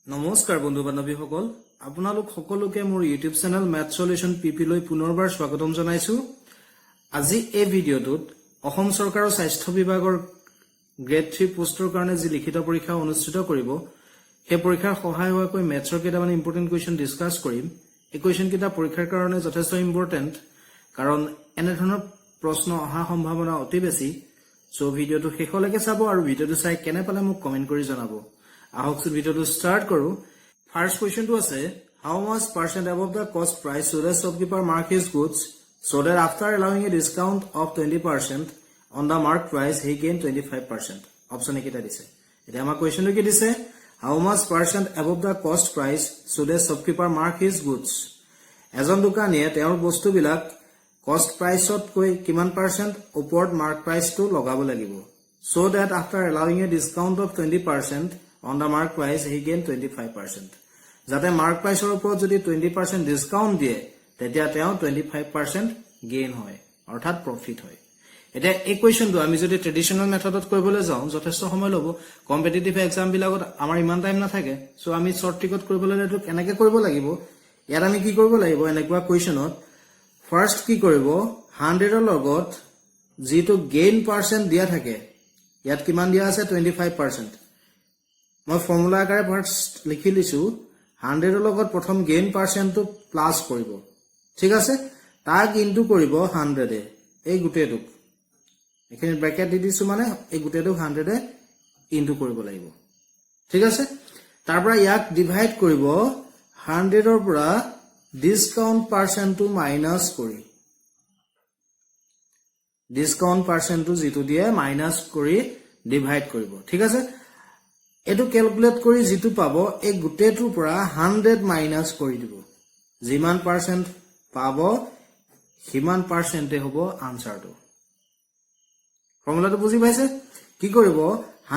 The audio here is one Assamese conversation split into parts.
নমস্কাৰ বন্ধু বান্ধৱীসকল আপোনালোক সকলোকে মোৰ ইউটিউব চেনেল ম্যাথ সলিউশন পিপি লৈ পুনৰবাৰ স্বাগতম জনাইছো। আজি এই ভিডিঅ'টোত অসম চৰকাৰৰ স্বাস্থ্য বিভাগৰ গ্ৰেড 3 পোষ্টৰ কাৰণে যি লিখিত পৰীক্ষা অনুষ্ঠিত কৰিব সেই পৰীক্ষাৰ সহায় হোৱাকৈ ম্যাথৰ কেইটামান ইম্পৰ্টেন্ট কুৱেশ্যন ডিসকাস কৰিম। এই কুৱেশ্যন কেইটা পৰীক্ষাৰ কাৰণে যথেষ্ট ইম্পৰ্টেন্ট কাৰণ এনে ধৰণৰ প্ৰশ্ন অহা সম্ভাৱনা অতি বেছি। সো ভিডিঅ'টো শেষলৈকে চাব আৰু ভিডিঅ'টো চাই কেনে পালে মোক কমেন্ট কৰি জনাব। আহকচোন ভিডিঅ'টো ষ্টাৰ্ট কৰো। ফাৰ্ষ্ট কুৱেশ্যনটো আছে how much percent above the cost price should a shopkeeper mark his goods so that after allowing a discount of 20% on the marked price he gain 25%. Option একেটা দিছে। এতিয়া আমাৰ কুৱেশ্যনটো কি দিছে how much percent above the cost price should a shopkeeper mark his goods. এজন দোকানীয়ে তেওঁৰ বস্তুবিলাক cost priceত কৈ কিমান পাৰ্চেন্ট ওপৰত mark priceটো লগাব লাগিব so that after allowing a discount of 20% on the mark price he gain 25%. যাতে mark price or উপৰত যদি 20% discount দিয়ে তেতিয়া তেওঁ 25% gain হয় অৰ্থাৎ profit হয়। এটা এই কোৱেশ্যনটো আমি যদি ট্ৰেডিশনাল মেথডত কৰিবলৈ যাওঁ যথেষ্ট সময় ল'ব। কম্পিটিটিভ এক্সাম বিলাকত আমাৰ ইমান টাইম নাথাকে। সো আমি শৰ্ট ট্ৰিকত কৰিবলৈ এটো কেনেকৈ কৰিব লাগিব ইয়াত আমি কি কৰিব লাগিব এনেকুৱা কোৱেশ্যনত ফাৰ্স্ট কি কৰিব 100 ৰ লগত যেটো গেইন পাৰ্চেন্ট দিয়া থাকে ইয়াত কিমান দিয়া আছে 25%। মই ফৰ্মুলা আকাৰে ফাৰ্স্ট লিখি লিছো 100 ৰ লগত প্ৰথম গেইন পাৰ্চেন্টটো প্লাস কৰিব। ঠিক আছে তাক ইনটু কৰিব 100 এ এই গুটেটোক এখানে ব্ৰ্যাকেট দি দিছো মানে এই গুটেটোক 100 এ ইনটু কৰিব লাগিব। ঠিক আছে তাৰ পৰা ইয়াক ডিভাইড কৰিব 100 ৰ পৰা ডিসকাউন্ট পাৰ্চেন্টটো মাইনাস কৰি ডিসকাউন্ট পাৰ্চেন্টটো যেটো দিয়ে মাইনাস কৰি ডিভাইড কৰিব। ঠিক আছে এটো ক্যালকুলেট কৰি যেটো পাব এই গুটেটোৰ পৰা 100 মাইনাস কৰি দিব যিমান পাৰ্চেন্ট পাব সিমান পাৰ্চেন্টে হ'ব আনসাৰটো। ফৰ্মুলাটো বুজি পাইছে কি কৰিব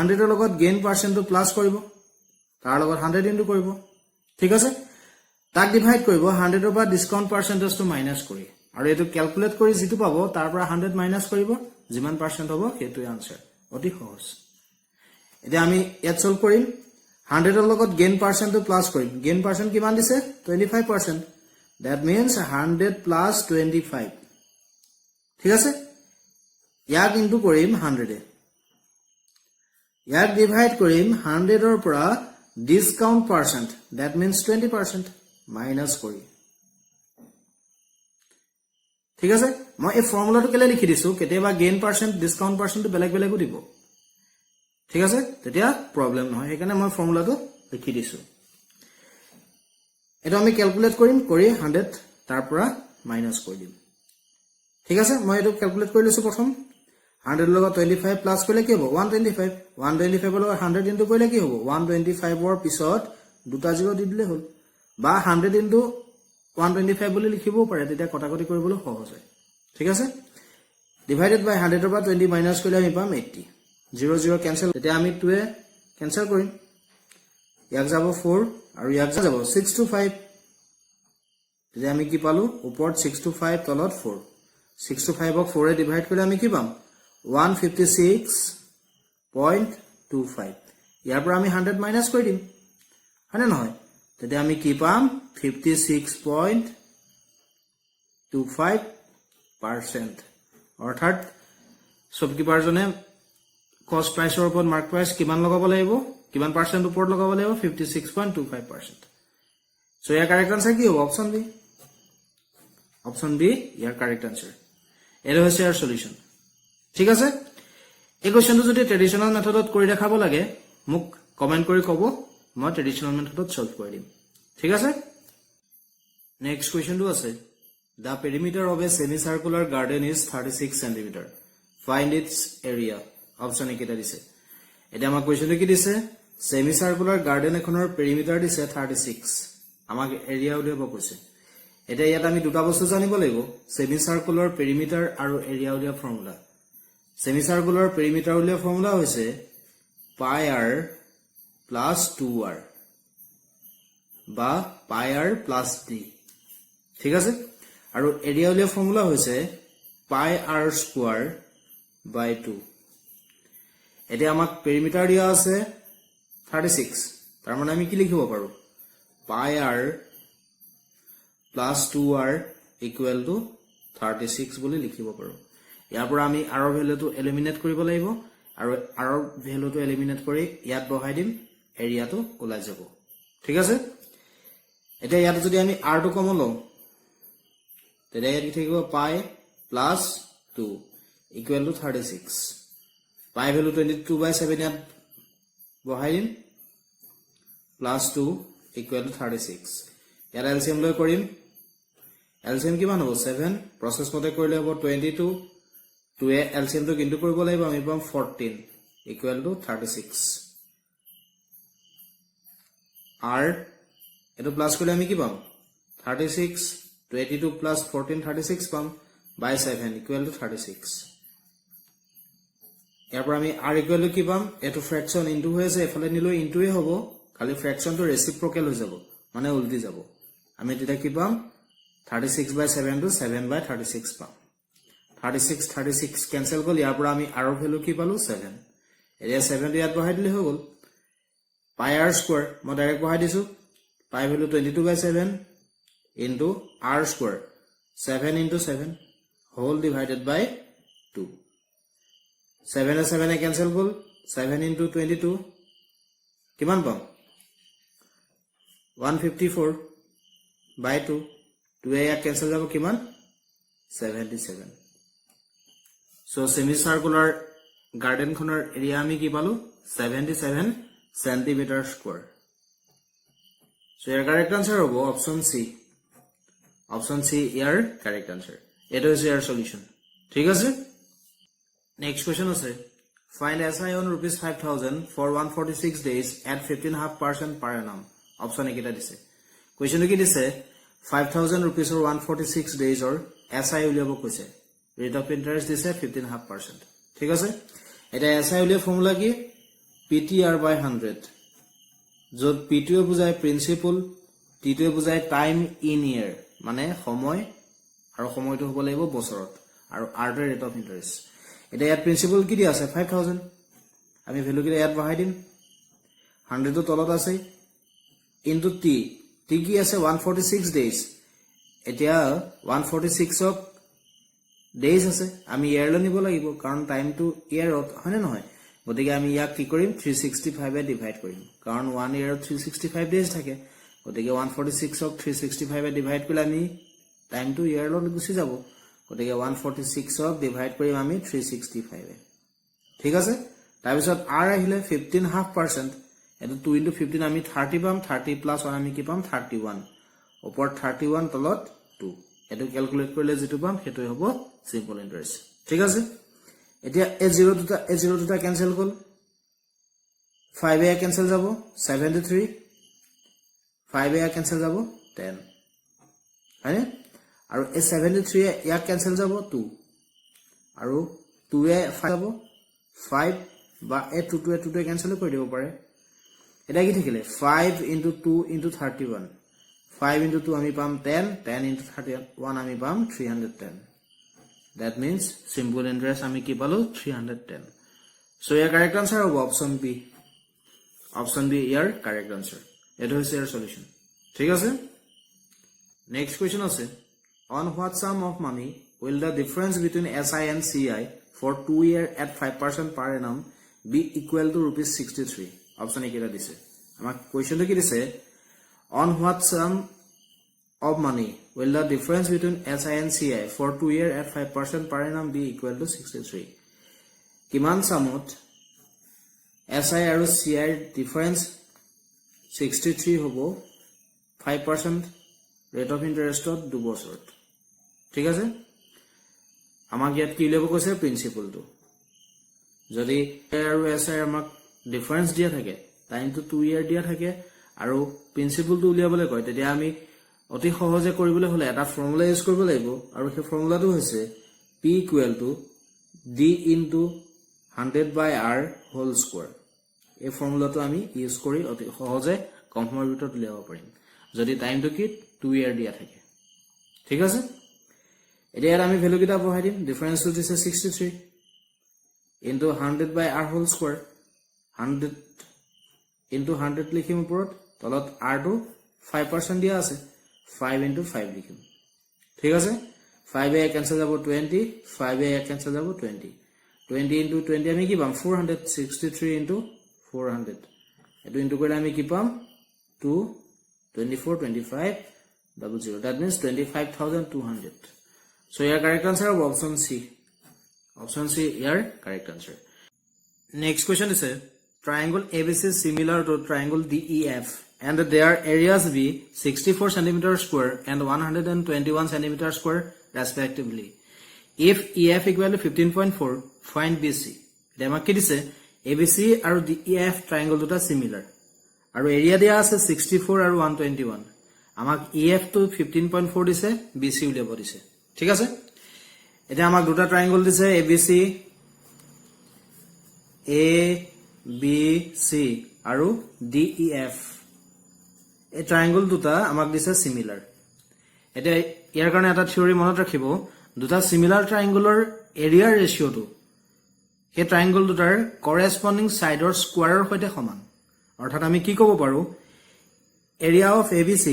100 ৰ লগত গেইন পাৰ্চেন্টটো প্লাস কৰিব তাৰ লগত 100 ইনটু কৰিব। ঠিক আছে তাক ডিভাইড কৰিব 100 ৰ পৰা ডিসকাউন্ট পাৰ্চেন্টেজটো মাইনাস কৰি আৰু এটো ক্যালকুলেট কৰি যেটো পাব তাৰ পৰা 100 মাইনাস কৰিব যিমান পাৰ্চেন্ট হ'ব সেইটোই আনসাৰ। অতি সহজ। এতিয়া আমি ইয়াত সলভ কৰিম 100 ৰ লগত গেইন পাৰ্চেন্টটো প্লাস কৰিম। গেইন পাৰ্চেন্ট কিমান দিছে 25%। That means 100 plus 25। ঠিক আছে ইয়াক ইনটু কৰিম 100 এ ইয়াক ডিভাইড কৰিম 100 ৰ পৰা discount percent that means 20% minus কৰি। ঠিক আছে মই এই ফৰ্মুলাটো কেলে লিখি দিছো কেতিয়াবা গেইন পাৰ্চেন্ট ডিসকাউন্ট পাৰ্চেন্টটো বেলেগ বেলেগও দিব। ঠিক আছে তেতিয়া প্ৰবলেম নহয় সেইকাৰণে মই ফৰ্মুলাটো লিখি দিছো। এটা আমি ক্যালকুলেট কৰিম কৰি 100 তাৰ পৰা মাইনাস কৰি দিম। ঠিক আছে মই এটো ক্যালকুলেট কৰি লৈছো প্ৰথম 100 ৰ লগত 25 প্লাস কৰিলে কি হ'ব 125 125 ৰ লগত 100 ইনটু কৰিলে কি হ'ব 125 ৰ পিছত দুটা জিৰ' দি দিলে হ'ল বা 100 ইনটু 125 বুলি লিখিবও পাৰে তেতিয়া কটাকটি কৰিবলৈ সহজ হয়। ঠিক আছে ডিভাইডেড বাই 100 ৰ পৰা 20 মাইনাস কৰিলে আমি পাম 80 0 0 ক্যান্সেল তেতিয়া আমি 2 এ ক্যান্সেল কৰিম ইয়াক যাব 4 আৰু ইয়াক যাব 6 to 5 তেতিয়া আমি কি পালো ওপৰত 6 to 5 তলত 4 6 to 5 ক 4 এ ডিভাইড কৰিলে আমি কি পাম 156.25 ইয়াৰ পৰা আমি 100 মাইনাস কৰি দিম হয়নে নহয় তেতিয়া আমি কি পাম 56.25% অৰ্থাৎ শপকিপাৰ জনে কস্ট প্ৰাইসৰ ওপৰত মাৰ্ক প্ৰাইস কিমান লগাব লাগিব কিমান পাৰ্চেন্ট ওপৰত লগাব লাগিব 56.25%। সো ইয়াৰ কাৰেক্ট আনসাৰ কি হ'ব অপচন বি। অপচন বি ইয়াৰ কাৰেক্ট আনসাৰ। এটো হৈছে ইয়াৰ সলিউশন। ঠিক আছে এই কোৱেশ্যনটো যদি ট্ৰেডিশনাল মেথডত কৰি দেখাব লাগে মোক কমেন্ট কৰি ক'ব মই ট্ৰেডিশনাল মেথডত সলভ কৰি দিম। ঠিক আছে নেক্সট কোৱেশ্যনটো আছে the perimeter of a semicircular garden is 36 cm. Find its area. Option একেটা দিছে। এটা আমাক কোৱেশ্যনটো কি দিছে সেমিসাৰ্কুলাৰ গাৰ্ডেন এখনৰ পেৰিমিটাৰ দিছে 36 আমাক এৰিয়া উলিয়াব কৈছে। এটা ইয়াত আমি দুটা বস্তু জানিব লাগিব সেমিসাৰ্কুলাৰ পেৰিমিটাৰ আৰু এৰিয়া উলিয়া ফৰ্মুলা। সেমিসাৰ্কুলাৰ পেৰিমিটাৰ উলিয়া ফৰ্মুলা হৈছে পাই r প্লাস 2r বা পাই r প্লাস d। ঠিক আছে আৰু এৰিয়া উলিয়া ফৰ্মুলা হৈছে পাই r স্কয়াৰ বাই 2। এতিয়া আমাক পেৰিমিটাৰ দিয়া আছে 36 তাৰ মানে আমি কি লিখিব পাৰো pi r plus 2r equal to 36 বুলি লিখিব পাৰো ইয়াৰ পৰা আমি r ৰ ভ্যালুটো এলিমিনেট কৰিব লাগিব আৰু r ৰ ভ্যালুটো এলিমিনেট কৰি ইয়াত বহাই দিম এৰিয়াটো ওলাই যাব ঠিক আছে এটা ইয়াত যদি আমি r টো কমন লওঁ তেতিয়া ইয়াত কি থাকিব pi plus 2 equal to 36 pi value 22/7 ইয়াত বহাই দিম plus 2 equal to 36 ইয়াত LCM লৈ কৰিম LCM কিমান হ'ব 7 প্ৰসেস মতে কৰিলে হ'ব 22 2 এ LCM টো কিন্তু কৰিব লাগিব আমি পাম 14 equal to 36 r এটো প্লাস কৰিলে আমি কি পাম 36 22 plus 14 36 পাম by 7 equal to 36 ইয়াৰ পৰা আমি r equal to কি পাম এটো ফ্ৰেকশন ইনটু হৈ আছে এফালে নিলো ইনটুয়ে হ'ব খালি ফ্ৰেকশন টো ৰেসিপ্ৰোকেল হৈ যাব মানে উল্টি যাব আমি তেতিয়া কি পাম 36/7 to 7/36 পাম 36 কেনসেল গল ইয়াৰ পৰা আমি r ৰ ভ্যালু কি পালো 7 এৰিয়া 7 টো ইয়াত বহাই দিলে হৈ গল pi r স্কয়াৰ মই ডাইৰেক্ট বহাই দিছো pi value 22/7 into r square 7 into 7 whole divided by 2 7 and 7 cancel gol 7 into 22 কিমান পাম 154 by 2 2 এ cancel যাব কিমান 77 so semi circular garden খনৰ এৰিয়া আমি কি পালো 77 centimeter square so your correct answer হ'ব option C Option C your correct answer. It is your solution. ठीक है Next question is find SI on rupees 5,000 for 146 days at 15.5% per annum. Option A kita dise. Question ki dise 5,000 rupees or 146 days or SI uliabo koise. Rate of interest dise 15.5%. ठीक है এটা SI ulia formula ki PTR by 100. जो PTO বুজায় principal, T2 বুজায় time in year. মানে সময় আৰু সময়টো হ'ব লাগিব বছৰত আৰু r the rate of interest এটা ইয়াত প্ৰিন্সিপাল কি দি আছে 5000 আমি ভ্যালু কি ইয়াত বহাই দিম 100 তো তলত আছে ইনটু t কি আছে 146 ডেজ এতিয়া 146 অফ ডেজ আছে আমি ইয়াৰ লৈ নিব লাগিব কাৰণ টাইমটো ইয়াৰত হয়নে নহয় গতিকে আমি ইয়াক কি কৰিম 365 এ ডিভাইড কৰিম কাৰণ 1 ইয়াৰত 365 ডেজ থাকে গতিকে 146 অফ 365 এ ডিভাইড কৰিলে আমি টাইম টু ইয়াৰ লগত গুছি যাব গতিকে 146 অফ ডিভাইড কৰিম আমি 365 এ ঠিক আছে তাৰ পিছত r আহিলে 15.5% এটো 2 into 15 আমি 30 পাম 30 plus 1 আমি কি পাম 31 ওপৰ 31 তলত 2 এটো ক্যালকুলেট কৰিলে যেটো পাম হেতু হ'ব সিম্পল ইন্টারেস্ট ঠিক আছে এতিয়া a0 দুটা ক্যান্সেল গল 5 এ ক্যান্সেল যাব 73 5 এ ক্যান্সেল যাব 10 হয়নে আৰু এ 73 এ ইয়াক ক্যান্সেল যাব 2 আৰু 2 এ 5 যাব 5 বা এ 2 এ ক্যান্সেল কৰি দিব পাৰে এটা কি থাকিলে 5 into 2 into 31 5 into 2 আমি পাম 10 10 into 31 আমি পাম 310 that means simple interest আমি কি পালো 310 so your correct answer হ'ব option B your correct answer এটা হৈছে ইয়াৰ সলিউশন ঠিক আছে নেক্সট কোৱেশ্চন আছে on what sum of money will the difference between SI and CI for 2 year at 5% per annum be equal to rupees 63 option A কেটা দিছে আমাক কোৱেশ্চনটো কি দিছে on what sum of money will the difference between SI and CI for 2 year at 5% per annum be equal to 63 কিমান সামত SI আৰু CI difference 63 হ'ব 5% rate of interest of 2 বছৰত ঠিক আছে আমাক ইয়াত কি লব কৈছে প্ৰিন্সিপাল টো যদি আৰু SI আমাক ডিফাৰেন্স দিয়া থাকে টাইম টু 2 ইয়াৰ দিয়া থাকে আৰু প্ৰিন্সিপাল টো উলিয়াবলৈ কয় তেতিয়া আমি অতি সহজে কৰিবলৈ হলে এটা ফৰ্মুলা ইউজ কৰিব লাগিব আৰু সেই ফৰ্মুলাটো হৈছে p = d * 100/r whole square এই ফৰ্মুলাটো আমি ইউজ কৰি অতি সহজে কম সময়ৰ ভিতৰত উলিয়াব পাৰিম যদি টাইমটো কি 2 ইয়াৰ দিয়া থাকে ঠিক আছে এতিয়া আমি ভ্যালু কিটা বহাই দিম ডিফাৰেন্সটো দিছে 63 into 100/r whole square 100 into 100 লিখিম ওপৰত তলত r টো 5% দিয়া আছে 5 into 5 লিখিম ঠিক আছে 5 এ ক্যান্সেল যাব 20 5 এ ক্যান্সেল যাব 20 20 into 20 আমি কি পাম 463 into 400 এটো ইনটু কৰিলে আমি কি পাম 2 24 25 00 that means 25200 so your correct answer of option C your correct answer next question is a triangle ABC is similar to triangle DEF and their areas be 64 cm square and 121 cm square respectively if EF equal to 15.4 find BC dema ki dise ABC aru DEF triangle duta similar aru area dia ase 64 aru 121 আমাক EF to 15.4 দিছে BC উলিয়াব দিছে ঠিক আছে এটা আমাক দুটা ট্রায়াঙ্গল দিছে ABC ABC আৰু DEF এই ট্ৰায়াঙ্গল দুটা আমাক দিছে সিমিলাৰ এটা ইয়াৰ কাৰণে এটা থিওৰি মনত ৰাখিব দুটা সিমিলাৰ ট্ৰায়াঙ্গলৰ এৰিয়া ৰেশিওটো এই ট্ৰায়াঙ্গল দুটাৰ কৰেসপন্ডিং সাইডৰ স্কয়াৰৰ সৈতে সমান অৰ্থাৎ আমি কি ক'ব পাৰো area of ABC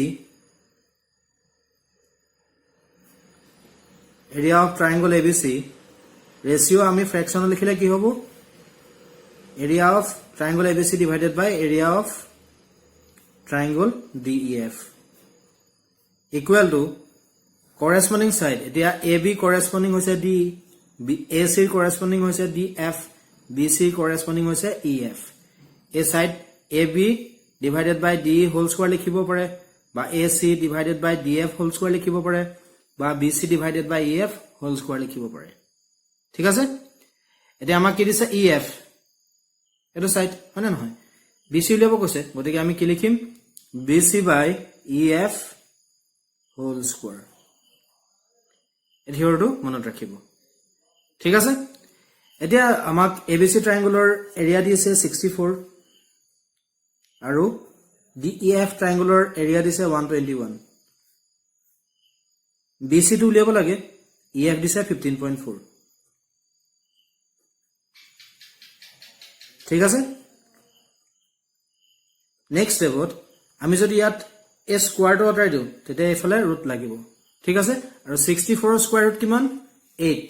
area of triangle ABC ratio আমি fraction লিখিলে কি হ'ব area of triangle ABC divided by area of triangle DEF equal to corresponding side এতিয়া AB corresponding হৈছে D AC corresponding হৈছে DF BC corresponding হৈছে EF a side AB divided by D whole square লিখিব পাৰে বা AC divided by DF whole square লিখিব পাৰে বা BC divided by EF whole square লিখিব পাৰে ঠিক আছে এতিয়া আমাক কি দিছে EF এটো সাইড মানে নহয় BC উলিয়াব কৈছে গতিকে আমি কি লিখিম BC by EF whole square এঠিওৰটো মনত ৰাখিব ঠিক আছে এতিয়া আমাক ABC ট্ৰায়াঙ্গলৰ এৰিয়া দিছে 64 আৰু DEF ট্ৰায়াঙ্গলৰ এৰিয়া দিছে 121 BC to উলিয়াব লাগে EF দিছে 15.4 ঠিক আছে নেক্সট স্টেপত আমি যদি ইয়াত এ স্কয়াৰটো আঁতৰাই দিও তেতিয়া এফালে ৰুট লাগিব ঠিক আছে আৰু 64 ৰ স্কয়াৰ ৰুট কিমান 8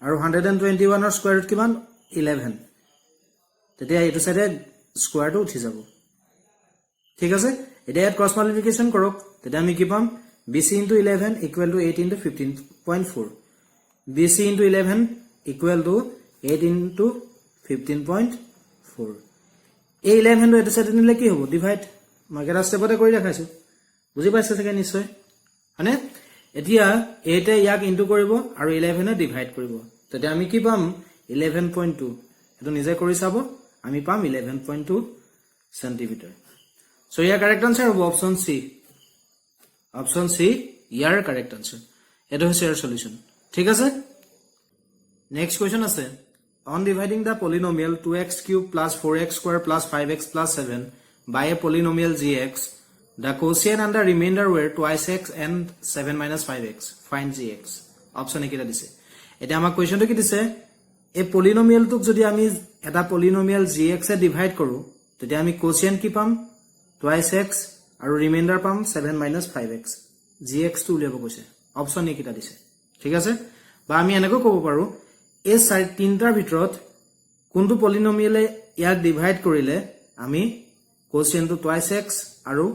আৰু 121 ৰ স্কয়াৰ ৰুট কিমান 11 তেতিয়া এটো সাইডে স্কয়াৰটো উঠি যাব ঠিক আছে এটা ইয়াত ক্ৰস মাল্টিপ্লিকেশন কৰক তেতিয়া আমি কি পাম BC into 11 equal to 8 into 15.4 BC into 11 equal to 8 into 15.4 a 11 টো এটা সাইডে নিলে কি হ'ব ডিভাইড মাগেৰা স্টেপতে কৰি দেখাইছো বুজি পাইছে চাগে নিশ্চয় মানে এতিয়া এটা ইয়াক ইনটু কৰিব আৰু 11 এ ডিভাইড কৰিব তেতিয়া আমি কি পাম 11.2 এটো নিজে কৰি চাব আমি পাম 11.2 সেন্টিমিটাৰ সো ইয়াৰ কারেক্ট আনসার হ'ব option C Option C, your correct answer. It is your solution. ঠিক আছে? Next question আছে. On dividing the polynomial 2x cube plus 4x square plus 5x plus 7 by a polynomial gx, the quotient and the remainder were twice x and 7 minus 5x. Find gx. Option A কিটা দিছে। এটা আমাক কোৱেশ্চনটো কি দিছে? এই পলিনোমিয়ালটোক যদি আমি এটা পলিনোমিয়াল gx এ ডিভাইড কৰো, তেতিয়া আমি কোৱেশ্চন কি পাম? twice x আৰু ৰিমাইন্ডাৰ পাম 7 minus 5x gx টো উলিয়াব কৈছে অপচন এ কিটা দিছে ঠিক আছে বা আমি এনেকৈ ক'ব পাৰো এই তিনটাৰ ভিতৰত কোনটো পলিনোমিয়ালে ইয়াক ডিভাইড কৰিলে আমি কোএফিচিয়েন্টটো twice x আৰু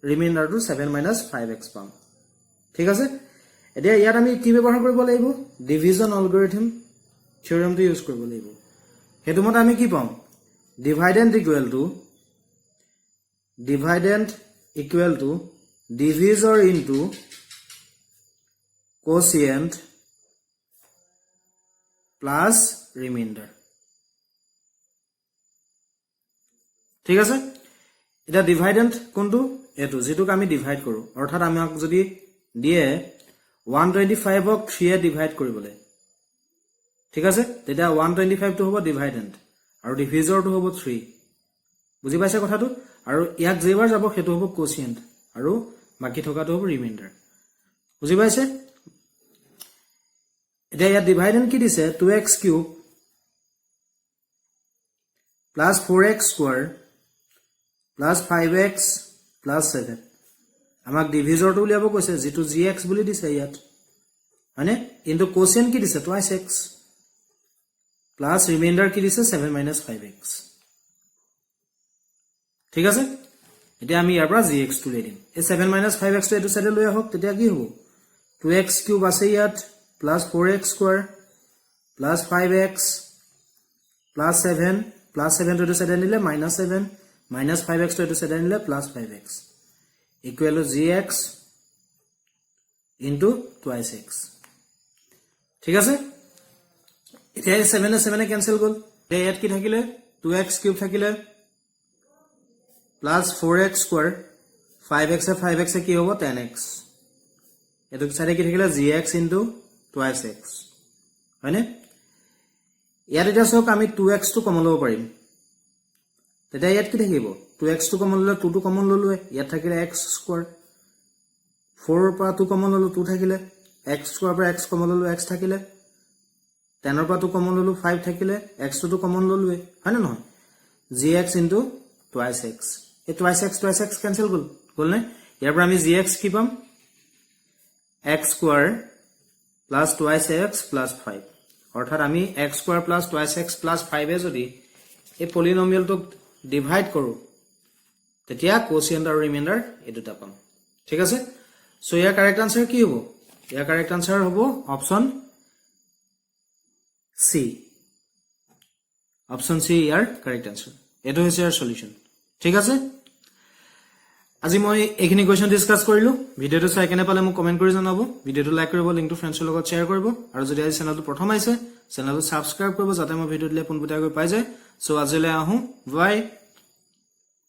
ৰিমাইন্ডাৰটো 7 minus 5x পাম ঠিক আছে এতিয়া ইয়াত আমি কি ব্যৱহাৰ কৰিব লাগিব ডিভিজন এলগৰিথম থিওৰেমটো ইউজ কৰিব লাগিব হেতুমতে আমি কি পাম dividend equal to divisor into quotient plus remainder ঠিক আছে এটা ডিভাইডেন্ট কোনটো এটো যেটোক আমি ডিভাইড কৰো অৰ্থাৎ আমাক যদি দিয়ে 125 ক 3 এ ডিভাইড কৰিবলে ঠিক আছে তেতিয়া 125 টো হ'ব ডিভাইডেন্ট আৰু ডিভিজৰ টো হ'ব 3 বুজি পাইছে কথাটো আৰু ইয়াক যেবাৰ যাব হেতু হ'ব কোএফিচিয়েন্ট আৰু বাকি থকাটো হ'ব ৰিমাইন্ডাৰ বুজি পাইছে এটা ইয়াত ডিভাইডেন্ট কি দিছে 2x cube plus 4x square plus 5x plus 7 আমাক ডিভিজৰটো উলিয়াব কৈছে যেটো gx বুলি দিছে ইয়াত মানে ইনটু কোচিয়েন্ট কি দিছে টুৱাইস x প্লাছ ৰিমাইন্ডাৰ কি দিছে 7 - 5x ঠিক আছে এতিয়া আমি ইয়াৰ পৰা gx টো লৈ দিম এই 7 - 5x টো এটো সাইডে লৈ আহক তেতিয়া কি হ'ব 2x কিউব আছে ইয়াত plus 4x square plus 5x plus 7 plus 7 টো এটো সাইডে নিলে -7 - 5x টো এটো সাইডে নিলে plus 5x equal to gx into twice x ঠিক আছে এতিয়া 7 7 এ ক্যান্সেল গল এতিয়া ইয়াত কি থাকিলে 2x কিউব থাকিলে প্লাস 4x স্কয়ার 5x কি হ'ব 10x এটো সাইডে কি থাকিলে gx ইনটু টুৱাইস x হয়নে ইয়াত এটা সক আমি 2x টো কমন লব পাৰিম তেতিয়া ইয়াত কি থাকিব 2x টো কমন ললে 2 টো কমন ললো ইয়াত থাকিলে x স্কয়ার 4 পৰা 2 কমন ললো 2 থাকিলে x স্কয়াৰ পৰা x কমন ললো x থাকিলে 10 পৰা 2 কমন ললো 5 থাকিলে x টো কমন ললো হয়নে নহয় gx ইনটু টুৱাইস x এই টুৱাইস x ক্যান্সেল গল নে ইয়াৰ পৰা আমি gx কি পাম x square plus twice x plus 5 অৰ্থাৎ আমি x square plus twice x plus 5 এ যদি এই পলিনোমিয়ালটো ডিভাইড কৰো তেতিয়া কোচিয়েন্ট আৰু ৰিমাইন্ডাৰ এই দুটা পাম ঠিক আছে সো ইয়াৰ কাৰেক্ট আনসাৰ কি হ'ব ইয়াৰ কাৰেক্ট আনসাৰ হ'ব অপশন সি অপশন সি ইয়াৰ কাৰেক্ট আনসাৰ এটো হৈছে ইয়াৰ সলিউশন ঠিক আছে আজি মই এইখিনি কোৱেশ্চন ডিসকাস কৰিলো ভিডিওটো চাই কেনে পালে মোক কমেন্ট কৰি জনাব ভিডিওটো লাইক কৰিব লিংকটো ফ্ৰেণ্ডছৰ লগত শেয়াৰ কৰিব আৰু যদি আজি চেনেলটো প্ৰথম আহিছে চেনেলটো সাবস্ক্ৰাইব কৰিব যাতে মই ভিডিও দিলে পোনপটীয়াকৈ পাই যায় সো আজিলৈ আহো বাই